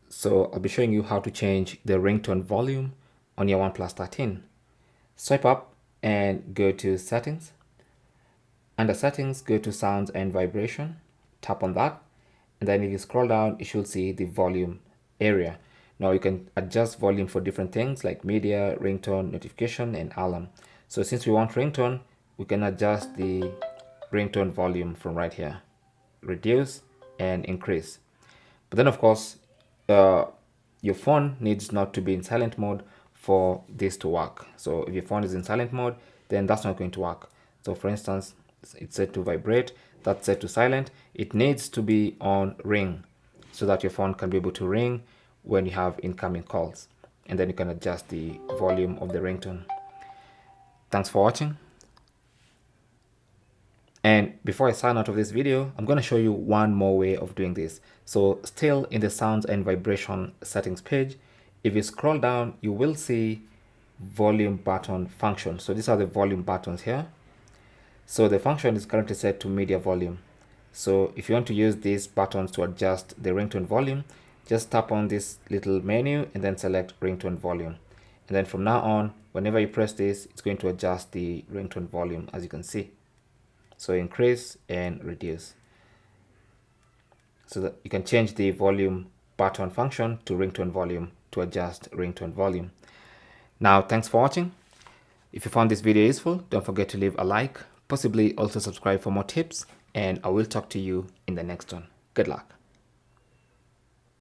So I'll be showing you how to change the ringtone volume on your OnePlus 13. Swipe up and go to settings. Under settings, go to sounds and vibration. Tap on that. And then if you scroll down, you should see the volume area. Now you can adjust volume for different things like media, ringtone, notification, and alarm. So since we want ringtone, we can adjust the ringtone volume from right here. Reduce and increase. But then of course, your phone needs not to be in silent mode for this to work. So if your phone is in silent mode, then that's not going to work. So for instance, it's set to vibrate, that's set to silent. It needs to be on ring so that your phone can be able to ring when you have incoming calls. And then you can adjust the volume of the ringtone. Thanks for watching. And before I sign out of this video, I'm going to show you one more way of doing this. So still in the sounds and vibration settings page, if you scroll down, you will see volume button function. So these are the volume buttons here. So the function is currently set to media volume. So if you want to use these buttons to adjust the ringtone volume, just tap on this little menu and then select ringtone volume. And then from now on, whenever you press this, it's going to adjust the ringtone volume, as you can see. So increase and reduce. So that you can change the volume button function to ringtone volume to adjust ringtone volume. Now, thanks for watching. If you found this video useful, don't forget to leave a like, possibly also subscribe for more tips, and I will talk to you in the next one. Good luck.